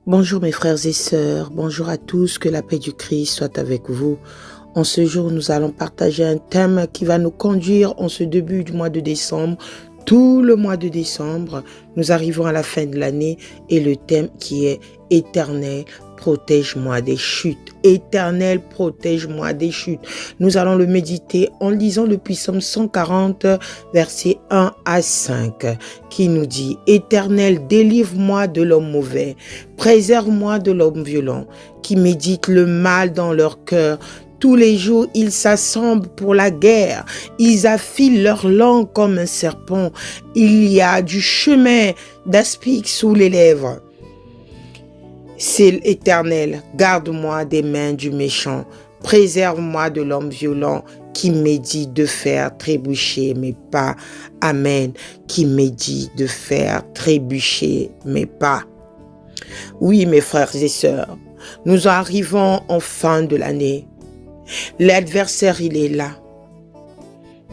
Bonjour mes frères et sœurs, bonjour à tous, que la paix du Christ soit avec vous. En ce jour, nous allons partager un thème qui va nous conduire en ce début du mois de décembre. Tout le mois de décembre, nous arrivons à la fin de l'année et le thème qui est « Éternel, protège-moi des chutes ». Éternel, protège-moi des chutes. Nous allons le méditer en lisant le Psaume 140, versets 1 à 5, qui nous dit « Éternel, délivre-moi de l'homme mauvais, préserve-moi de l'homme violent, qui médite le mal dans leur cœur. Tous les jours, ils s'assemblent pour la guerre. Ils affilent leur langue comme un serpent. Il y a du chemin d'aspic sous les lèvres. C'est l'Éternel, garde-moi des mains du méchant. Préserve-moi de l'homme violent qui médite de faire trébucher mes pas. Amen. Qui médite de faire trébucher mes pas. Oui, mes frères et sœurs, nous arrivons en fin de l'année. L'adversaire, il est là.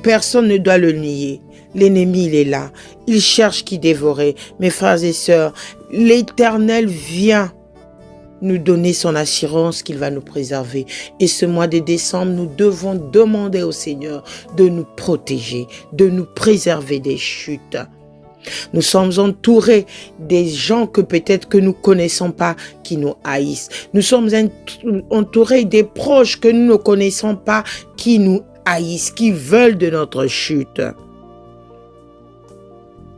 Personne ne doit le nier. L'ennemi, il est là. Il cherche qui dévorer. Mes frères et sœurs, l'Éternel vient nous donner son assurance qu'il va nous préserver. Et ce mois de décembre, nous devons demander au Seigneur de nous protéger, de nous préserver des chutes. Nous sommes entourés des gens que peut-être que nous ne connaissons pas, qui nous haïssent. Nous sommes entourés des proches que nous ne connaissons pas, qui nous haïssent, qui veulent de notre chute.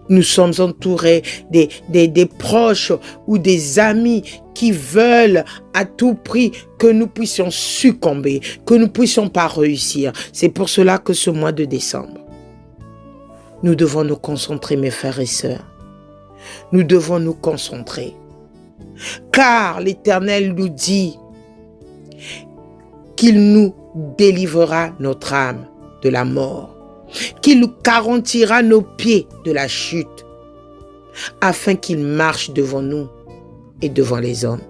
Nous sommes entourés des proches ou des amis qui veulent à tout prix que nous puissions succomber, que nous ne puissions pas réussir. C'est pour cela que ce mois de décembre, nous devons nous concentrer, mes frères et sœurs. Nous devons nous concentrer. Car l'Éternel nous dit qu'il nous délivrera notre âme de la mort, qu'il nous garantira nos pieds de la chute, afin qu'il marche devant nous et devant les hommes.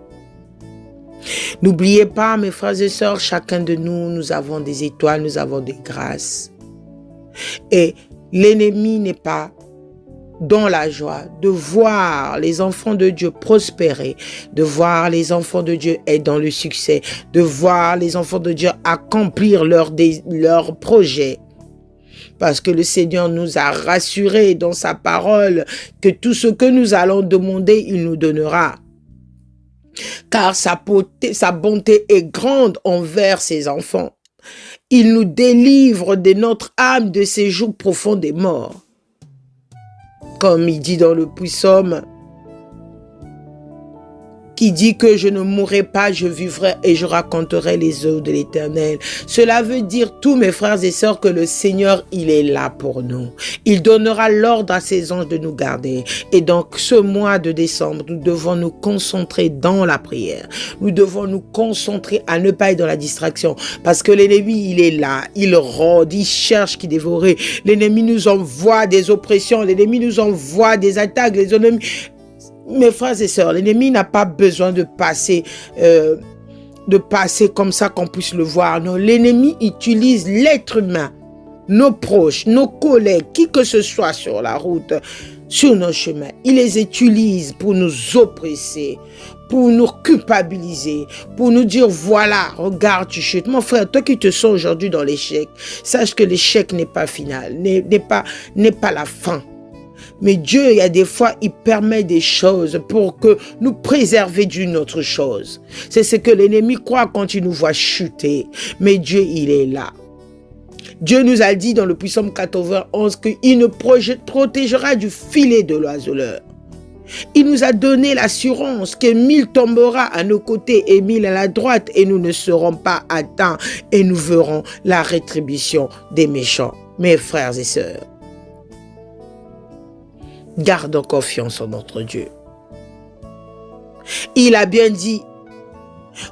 N'oubliez pas, mes frères et sœurs, chacun de nous, nous avons des étoiles, nous avons des grâces. Et l'ennemi n'est pas dans la joie de voir les enfants de Dieu prospérer, de voir les enfants de Dieu être dans le succès, de voir les enfants de Dieu accomplir leurs projets. Parce que le Seigneur nous a rassurés dans sa parole que tout ce que nous allons demander, il nous donnera. Car sa bonté est grande envers ses enfants. Il nous délivre de notre âme de ces jours profonds des morts. Comme il dit dans le psaume, qui dit que je ne mourrai pas, je vivrai et je raconterai les œuvres de l'Éternel. Cela veut dire, tous mes frères et sœurs, que le Seigneur, il est là pour nous. Il donnera l'ordre à ses anges de nous garder. Et donc, ce mois de décembre, nous devons nous concentrer dans la prière. Nous devons nous concentrer à ne pas être dans la distraction. Parce que l'ennemi, il est là. Il rôde, il cherche qui dévorer. L'ennemi nous envoie des oppressions. L'ennemi nous envoie des attaques. Les ennemis... Mes frères et sœurs, l'ennemi n'a pas besoin de passer comme ça qu'on puisse le voir. Non, l'ennemi utilise l'être humain, nos proches, nos collègues, qui que ce soit sur la route, sur nos chemins. Il les utilise pour nous oppresser, pour nous culpabiliser, pour nous dire, voilà, regarde, tu chutes. Mon frère, toi qui te sens aujourd'hui dans l'échec, sache que l'échec n'est pas final, n'est pas la fin. Mais Dieu, il y a des fois, il permet des choses pour que nous préserver d'une autre chose. C'est ce que l'ennemi croit quand il nous voit chuter. Mais Dieu, il est là. Dieu nous a dit dans le Psaume 91 qu'il nous protégera du filet de l'oiseleur. Il nous a donné l'assurance que 1000 tombera à nos côtés et 1000 à la droite et nous ne serons pas atteints et nous verrons la rétribution des méchants. Mes frères et sœurs, gardons confiance en notre Dieu. Il a bien dit,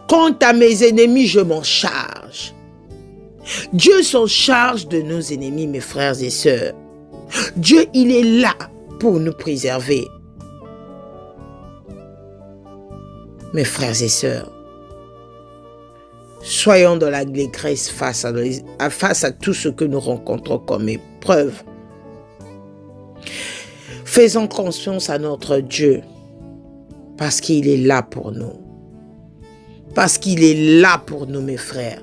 quant à mes ennemis, je m'en charge. Dieu s'en charge de nos ennemis, mes frères et sœurs. Dieu, il est là pour nous préserver. Mes frères et sœurs, soyons dans l'allégresse face à tout ce que nous rencontrons comme épreuve. Faisons confiance à notre Dieu. Parce qu'il est là pour nous. Parce qu'il est là pour nous, mes frères.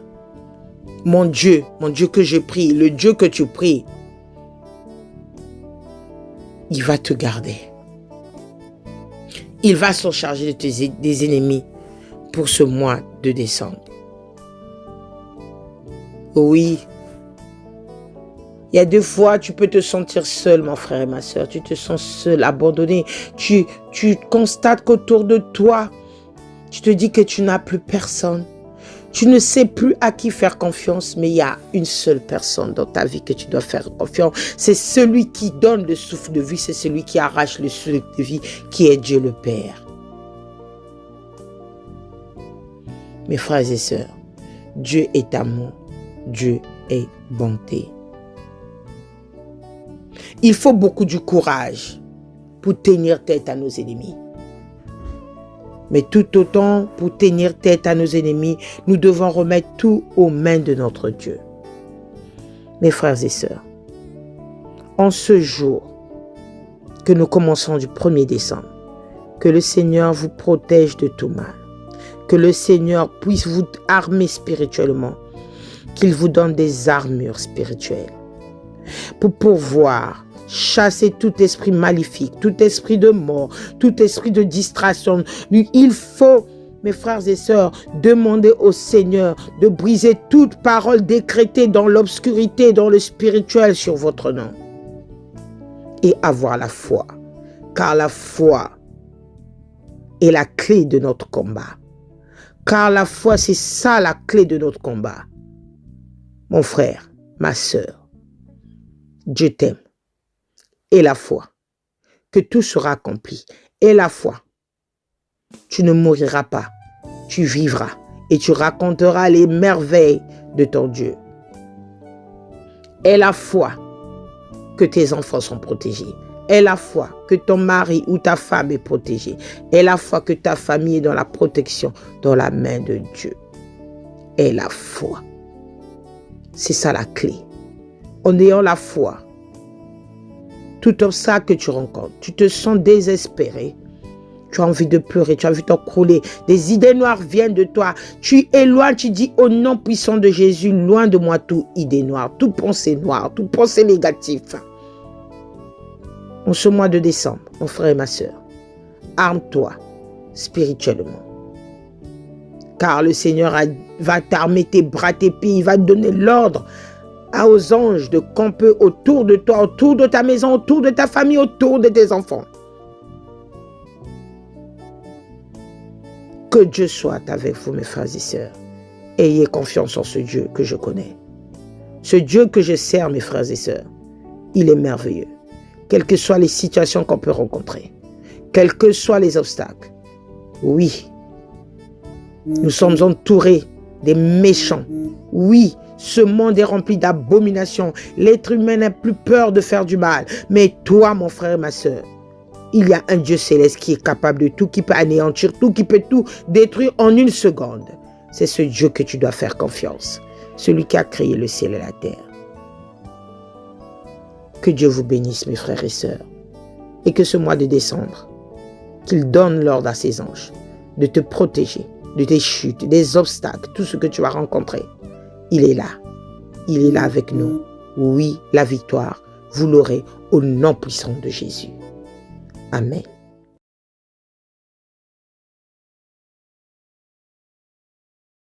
Mon Dieu que je prie, le Dieu que tu pries, il va te garder. Il va s'en charger des ennemis pour ce mois de décembre. Oui. Il y a des fois, tu peux te sentir seul, mon frère et ma soeur. Tu te sens seul, abandonné. Tu constates qu'autour de toi, tu te dis que tu n'as plus personne. Tu ne sais plus à qui faire confiance, mais il y a une seule personne dans ta vie que tu dois faire confiance. C'est celui qui donne le souffle de vie, c'est celui qui arrache le souffle de vie, qui est Dieu le Père. Mes frères et sœurs, Dieu est amour, Dieu est bonté. Il faut beaucoup de courage pour tenir tête à nos ennemis. Mais tout autant, pour tenir tête à nos ennemis, nous devons remettre tout aux mains de notre Dieu. Mes frères et sœurs, en ce jour que nous commençons du 1er décembre, que le Seigneur vous protège de tout mal, que le Seigneur puisse vous armer spirituellement, qu'il vous donne des armures spirituelles pour pouvoir chasser tout esprit maléfique, tout esprit de mort, tout esprit de distraction. Il faut, mes frères et sœurs, demander au Seigneur de briser toute parole décrétée dans l'obscurité, dans le spirituel sur votre nom. Et avoir la foi, car la foi est la clé de notre combat. Car la foi, c'est ça la clé de notre combat. Mon frère, ma sœur, Dieu t'aime. Et la foi, que tout sera accompli. Et la foi, tu ne mouriras pas, tu vivras et tu raconteras les merveilles de ton Dieu. Et la foi, que tes enfants sont protégés. Et la foi, que ton mari ou ta femme est protégé. Et la foi, que ta famille est dans la protection, dans la main de Dieu. Et la foi, c'est ça la clé. En ayant la foi, tout obstacle que tu rencontres, tu te sens désespéré, tu as envie de pleurer, tu as envie de t'écrouler, des idées noires viennent de toi, tu éloignes, tu dis au nom puissant de Jésus, loin de moi tout idée noire, tout pensée noire, tout pensée négative. En ce mois de décembre, mon frère et ma soeur, arme-toi spirituellement. Car le Seigneur va t'armer tes bras, tes pieds, il va te donner l'ordre aux anges de camper autour de toi, autour de ta maison, autour de ta famille, autour de tes enfants. Que Dieu soit avec vous, mes frères et sœurs. Ayez confiance en ce Dieu que je connais. Ce Dieu que je sers, mes frères et sœurs, il est merveilleux. Quelles que soient les situations qu'on peut rencontrer, quels que soient les obstacles. Oui, nous sommes entourés des méchants. Oui, ce monde est rempli d'abominations. L'être humain n'a plus peur de faire du mal. Mais toi, mon frère et ma soeur, il y a un Dieu céleste qui est capable de tout, qui peut anéantir tout, qui peut tout détruire en une seconde. C'est ce Dieu que tu dois faire confiance. Celui qui a créé le ciel et la terre. Que Dieu vous bénisse, mes frères et sœurs. Et que ce mois de décembre, qu'il donne l'ordre à ses anges de te protéger de tes chutes, des obstacles, tout ce que tu vas rencontrer. Il est là. Il est là avec nous. Oui, la victoire, vous l'aurez au nom puissant de Jésus. Amen.